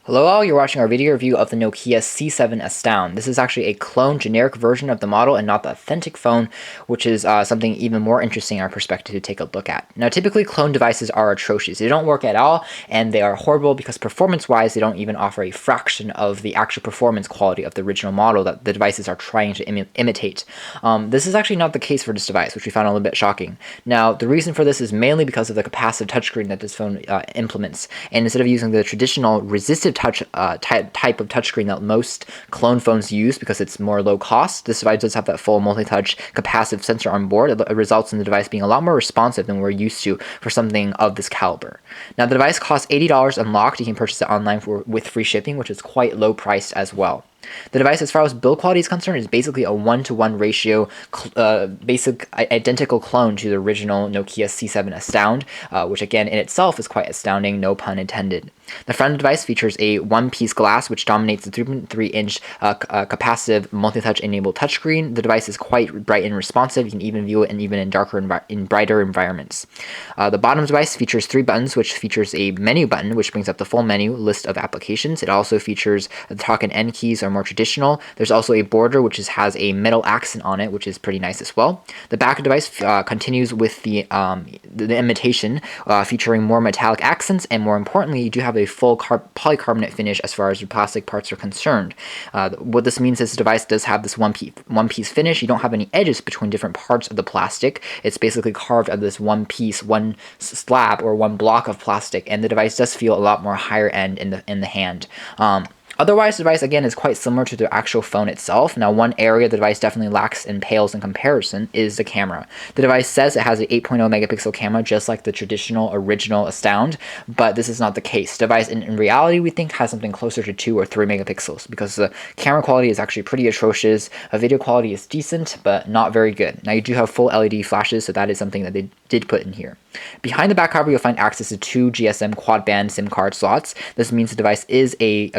Hello all, you're watching our video review of the Nokia C7 Astound. This is actually a clone generic version of the model and not the authentic phone, which is something even more interesting in our perspective to take a look at. Now typically clone devices are atrocious. They don't work at all and they are horrible because performance-wise they don't even offer a fraction of the actual performance quality of the original model that the devices are trying to imitate. This is actually not the case for this device, which we found a little bit shocking. Now the reason for this is mainly because of the capacitive touchscreen that this phone implements, and instead of using the traditional resistive type of touchscreen that most clone phones use because it's more low cost, this device does have that full multi-touch capacitive sensor on board. It results in the device being a lot more responsive than we're used to for something of this caliber. Now the device costs $80 unlocked. You can purchase it online with free shipping, which is quite low priced as well. The device, as far as build quality is concerned, is basically a 1-to-1 ratio, identical clone to the original Nokia C7 Astound, which again in itself is quite astounding, no pun intended. The front of the device features a one-piece glass which dominates the 3.3-inch capacitive multi-touch enabled touchscreen. The device is quite bright and responsive. You can even view it even in brighter environments. The bottom device features 3 buttons, which features a menu button, which brings up the full menu list of applications. It also features the talk and end keys are more traditional. There's also a border which has a metal accent on it, which is pretty nice as well. The back of the device continues with the imitation, featuring more metallic accents, and more importantly, you do have a full polycarbonate finish as far as your plastic parts are concerned. What this means is the device does have this one-piece finish. You don't have any edges between different parts of the plastic. It's basically carved out of this one slab or one block of plastic, and the device does feel a lot more higher end in the hand. Otherwise, the device, again, is quite similar to the actual phone itself. Now, one area the device definitely lacks and pales in comparison is the camera. The device says it has an 8.0 megapixel camera, just like the traditional original Astound, but this is not the case. The device, in reality, we think has something closer to 2 or 3 megapixels because the camera quality is actually pretty atrocious. Video quality is decent, but not very good. Now, you do have full LED flashes, so that is something that they did put in here. Behind the back cover, you'll find access to 2 GSM quad-band SIM card slots. This means the device is a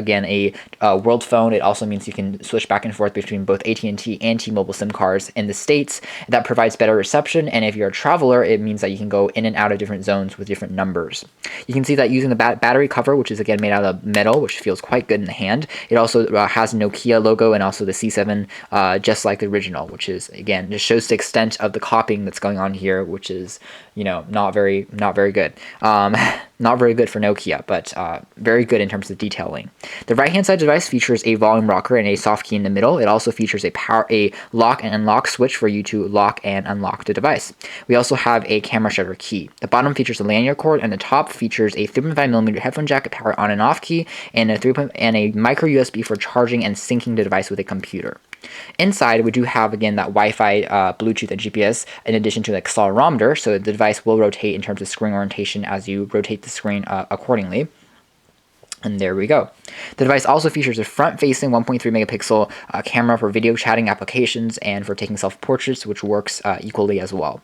world phone. It also means you can switch back and forth between both AT&T and T-Mobile SIM cards in the States. That provides better reception, and if you're a traveler, it means that you can go in and out of different zones with different numbers. You can see that using the battery cover, which is again made out of metal, which feels quite good in the hand. It also has Nokia logo and also the C7, just like the original, which is again just shows the extent of the copying that's going on here, which is not very good. Not very good for Nokia, but very good in terms of detailing. The right-hand side device features a volume rocker and a soft key in the middle. It also features a lock and unlock switch for you to lock and unlock the device. We also have a camera shutter key. The bottom features a lanyard cord, and the top features a 3.5mm headphone jack, a power on and off key, and a micro USB for charging and syncing the device with a computer. Inside, we do have, again, that Wi-Fi, Bluetooth, and GPS, in addition to the accelerometer, so the device will rotate in terms of screen orientation as you rotate the screen accordingly. And there we go. The device also features a front-facing 1.3 megapixel camera for video chatting applications and for taking self-portraits, which works equally as well.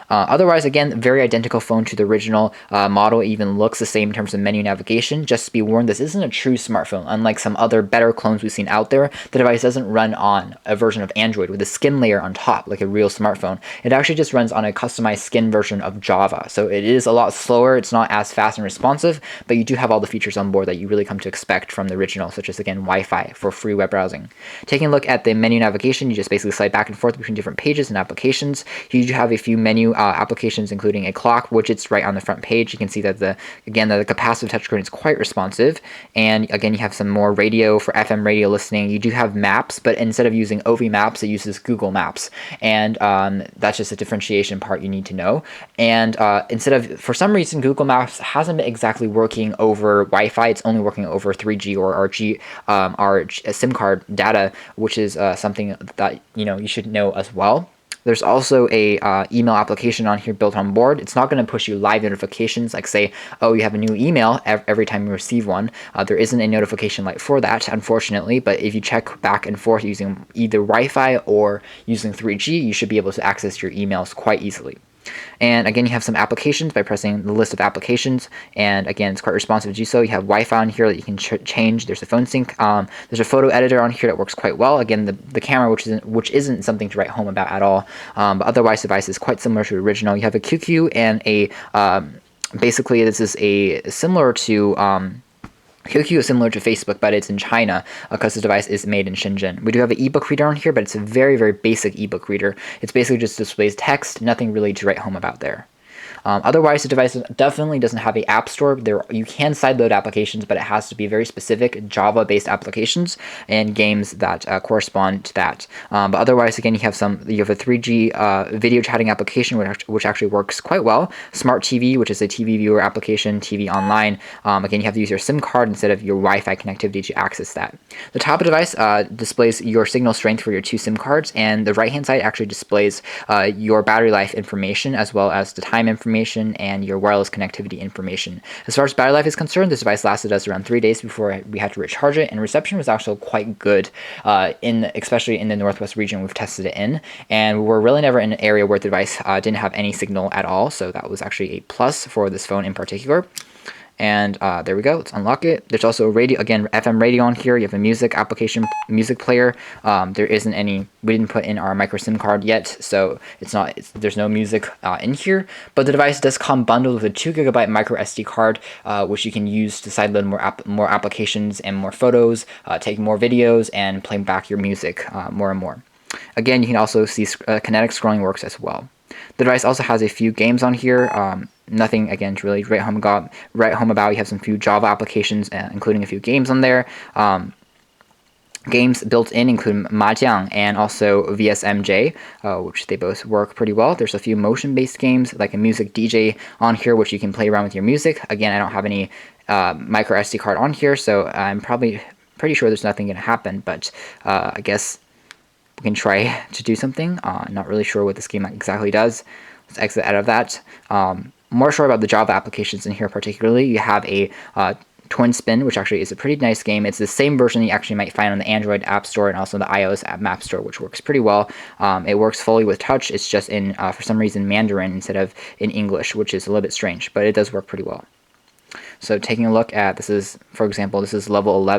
Otherwise, again, very identical phone to the original model. It even looks the same in terms of menu navigation. Just to be warned, this isn't a true smartphone. Unlike some other better clones we've seen out there, the device doesn't run on a version of Android with a skin layer on top like a real smartphone. It actually just runs on a customized skin version of Java. So it is a lot slower. It's not as fast and responsive, but you do have all the features on board that you really come to expect from the original, such as, again, Wi-Fi for free web browsing. Taking a look at the menu navigation, you just basically slide back and forth between different pages and applications. You do have a few menu applications, including a clock widgets right on the front page. You can see that the capacitive touchscreen is quite responsive, and again you have some more radio for FM radio listening. You do have maps, but instead of using OV Maps, it uses Google Maps, and that's just a differentiation part you need to know. And instead of, for some reason, Google Maps hasn't been exactly working over Wi-Fi. It's only working over 3G or our SIM card data, which is something that you should know as well. There's also a email application on here built on board. It's not going to push you live notifications like, say, oh, you have a new email every time you receive one. There isn't a notification light for that, unfortunately, but if you check back and forth using either Wi-Fi or using 3G, you should be able to access your emails quite easily. And again, you have some applications by pressing the list of applications, and again, it's quite responsive to do so. You have Wi-Fi on here that you can change. There's a phone sync. There's a photo editor on here that works quite well. Again, the camera, which isn't something to write home about at all, but otherwise the device is quite similar to the original. You have a QQ and a basically this is a similar to QQ is similar to Facebook, but it's in China because the device is made in Shenzhen. We do have an ebook reader on here, but it's a very, very basic ebook reader. It's basically just displays text, nothing really to write home about there. Otherwise, the device definitely doesn't have an app store. You can sideload applications, but it has to be very specific Java-based applications and games that correspond to that. But otherwise, again, you have a 3G video chatting application, which actually works quite well. Smart TV, which is a TV viewer application, TV online. Again, you have to use your SIM card instead of your Wi-Fi connectivity to access that. The top of the device displays your signal strength for your 2 SIM cards, and the right-hand side actually displays your battery life information as well as the time information and your wireless connectivity information. As far as battery life is concerned, this device lasted us around 3 days before we had to recharge it, and reception was actually quite good, especially in the Northwest region we've tested it in. And we were really never in an area where the device didn't have any signal at all, so that was actually a plus for this phone in particular. And there we go. Let's unlock it. There's also radio, again, FM radio on here. You have a music application, music player. There isn't any. We didn't put in our micro SIM card yet, so there's no music in here. But the device does come bundled with a 2 GB micro SD card, which you can use to sideload more applications and more photos, take more videos, and play back your music more and more. Again, you can also see kinetic scrolling works as well. The device also has a few games on here. Nothing, again, to really write home about. You have some few Java applications, including a few games on there. Games built in include Mahjong and also VSMJ, which they both work pretty well. There's a few motion-based games, like a music DJ on here, which you can play around with your music. Again, I don't have any micro SD card on here, so I'm probably pretty sure there's nothing going to happen, but I guess we can try to do something. Not really sure what this game exactly does. Let's exit out of that. More sure about the Java applications in here particularly. You have a Twin Spin, which actually is a pretty nice game. It's the same version you actually might find on the Android App Store and also the iOS App Store, which works pretty well. It works fully with touch. It's just in, for some reason, Mandarin instead of in English, which is a little bit strange, but it does work pretty well. So taking a look at, this is, for example, this is level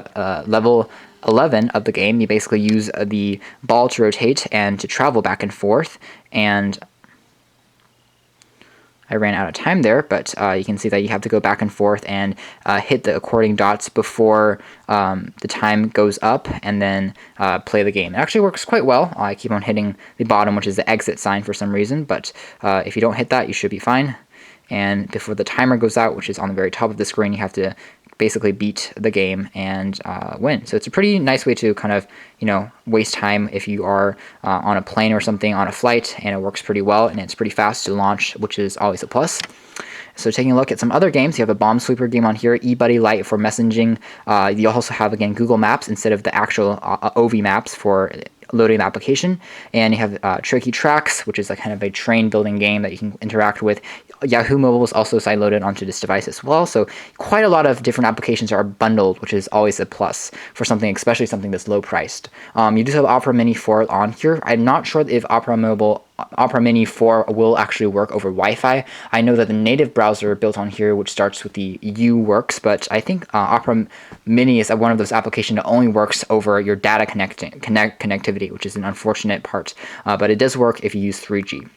11 of the game. You basically use the ball to rotate and to travel back and forth, and I ran out of time there, but you can see that you have to go back and forth and hit the according dots before the time goes up, and then play the game. It actually works quite well. I keep on hitting the bottom, which is the exit sign for some reason, but if you don't hit that, you should be fine. And before the timer goes out, which is on the very top of the screen, you have to basically beat the game and win. So it's a pretty nice way to kind of, waste time if you are on a plane or something on a flight, and it works pretty well, and it's pretty fast to launch, which is always a plus. So taking a look at some other games, you have a Bomb Sweeper game on here, eBuddy Lite for messaging. You also have, again, Google Maps instead of the actual OV Maps for loading the application, and you have Tricky Tracks, which is a kind of a train building game that you can interact with. Yahoo Mobile is also sideloaded onto this device as well, so quite a lot of different applications are bundled, which is always a plus for something, especially something that's low priced. You do have Opera Mini 4 on here. I'm not sure if Opera Mini 4 will actually work over Wi-Fi. I know that the native browser built on here, which starts with the U, works, but I think Opera Mini is one of those applications that only works over your data connectivity, which is an unfortunate part, but it does work if you use 3G.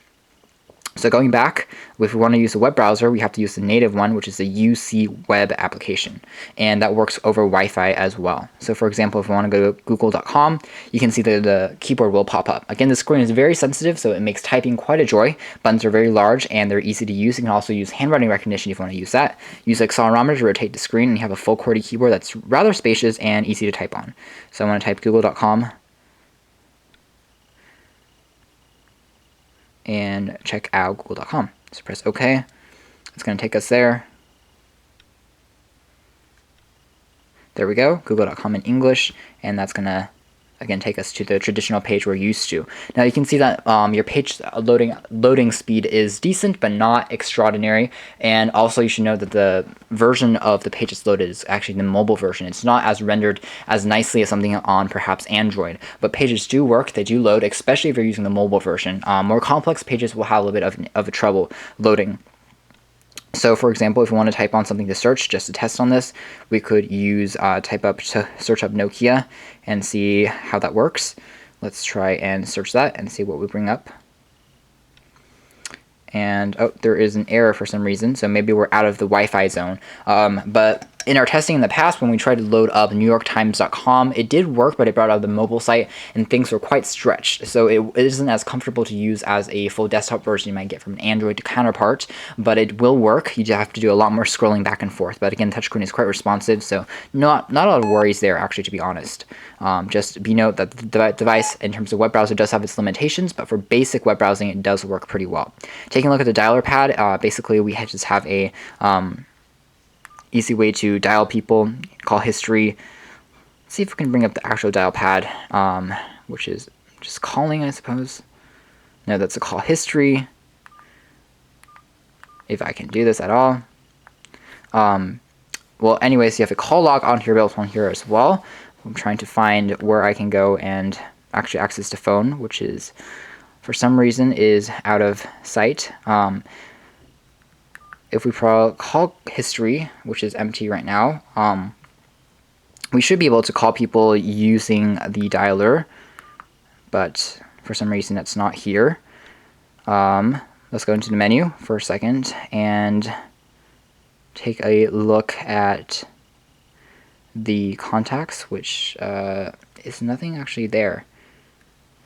So going back, if we want to use a web browser, we have to use the native one, which is the UC web application, and that works over Wi-Fi as well. So for example, if we want to go to google.com, you can see that the keyboard will pop up. Again, the screen is very sensitive, so it makes typing quite a joy. Buttons are very large, and they're easy to use. You can also use handwriting recognition if you want to use that. Use accelerometer to rotate the screen, and you have a full QWERTY keyboard that's rather spacious and easy to type on. So I want to type google.com. And check out google.com. So press OK. It's going to take us there. There we go, google.com in English, and that's going to, again, take us to the traditional page we're used to. Now you can see that your page loading speed is decent, but not extraordinary. And also you should know that the version of the page that's loaded is actually the mobile version. It's not as rendered as nicely as something on perhaps Android, but pages do work, they do load, especially if you're using the mobile version. More complex pages will have a little bit of a trouble loading. So for example, if we want to type on something to search, just to test on this, we could use search up Nokia and see how that works. Let's try and search that and see what we bring up. And oh, there is an error for some reason, so maybe we're out of the Wi-Fi zone. But In our testing in the past, when we tried to load up NewYorkTimes.com, it did work, but it brought out the mobile site and things were quite stretched. So it isn't as comfortable to use as a full desktop version you might get from an Android counterpart, but it will work. You just have to do a lot more scrolling back and forth. But again, touchscreen is quite responsive, so not a lot of worries there, actually, to be honest. Just be note that the device, in terms of web browser, does have its limitations, but for basic web browsing, it does work pretty well. Taking a look at the dialer pad, basically we just have a easy way to dial people, call history. Let's see if we can bring up the actual dial pad, which is just calling, I suppose. No, that's a call history. If I can do this at all. Well, anyways, you have a call log on here, built on here as well. I'm trying to find where I can go and actually access the phone, which is, for some reason, is out of sight. If we call history, which is empty right now, we should be able to call people using the dialer, but for some reason that's not here. Let's go into the menu for a second and take a look at the contacts, which is nothing actually there,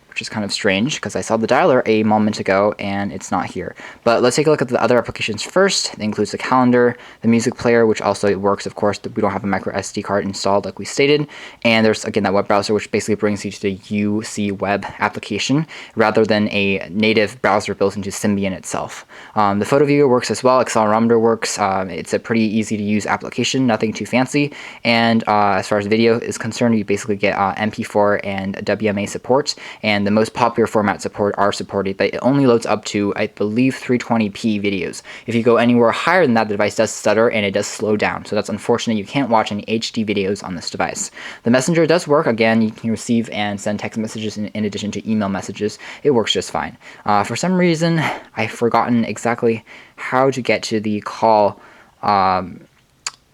which is kind of strange because I saw the dialer a moment ago and it's not here. But let's take a look at the other applications first. It includes the calendar, the music player, which also works, of course. We don't have a micro SD card installed like we stated. And there's, again, that web browser, which basically brings you to the UC web application rather than a native browser built into Symbian itself. The photo viewer works as well. Accelerometer works. It's a pretty easy to use application, nothing too fancy. And as far as video is concerned, you basically get MP4 and WMA support, and the most popular format are supported, but it only loads up to, I believe, 320p videos. If you go anywhere higher than that, the device does stutter and it does slow down. So that's unfortunate. You can't watch any HD videos on this device. The messenger does work. Again, you can receive and send text messages in addition to email messages. It works just fine. For some reason, I've forgotten exactly how to get to the call, the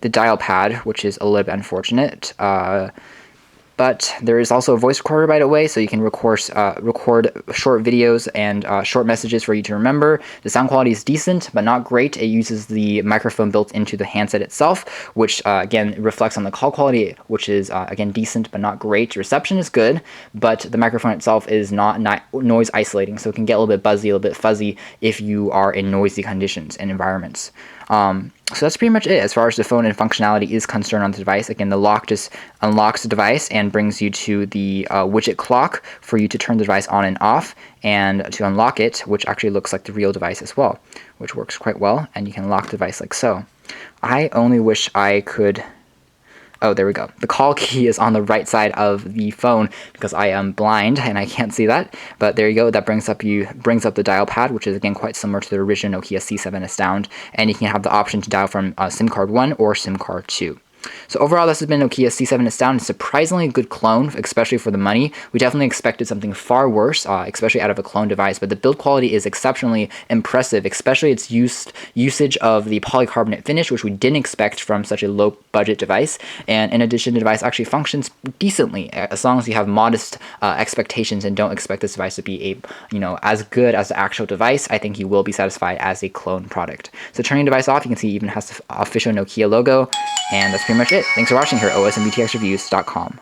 dial pad, which is a little bit unfortunate. But there is also a voice recorder, by the way, so you can record short videos and short messages for you to remember. The sound quality is decent, but not great. It uses the microphone built into the handset itself, which, again, reflects on the call quality, which is, again, decent, but not great. Reception is good, but the microphone itself is not noise isolating, so it can get a little bit buzzy, a little bit fuzzy if you are in noisy conditions and environments. So that's pretty much it as far as the phone and functionality is concerned on the device. Again, the lock just unlocks the device and brings you to the widget clock for you to turn the device on and off, and to unlock it, which actually looks like the real device as well, which works quite well, and you can lock the device like so. I only wish I could... Oh, there we go. The call key is on the right side of the phone because I am blind and I can't see that. But there you go. That brings up the dial pad, which is again quite similar to the original Nokia C7 Astound, and you can have the option to dial from SIM card 1 or SIM card 2. So overall, this has been Nokia C7 Astound. It's a surprisingly good clone, especially for the money. We definitely expected something far worse, especially out of a clone device, but the build quality is exceptionally impressive, especially its usage of the polycarbonate finish, which we didn't expect from such a low-budget device. And in addition, the device actually functions decently, as long as you have modest expectations and don't expect this device to be as good as the actual device. I think you will be satisfied as a clone product. So turning the device off, you can see it even has the official Nokia logo, and that's pretty much it. Thanks for watching here at osmbtxreviews.com.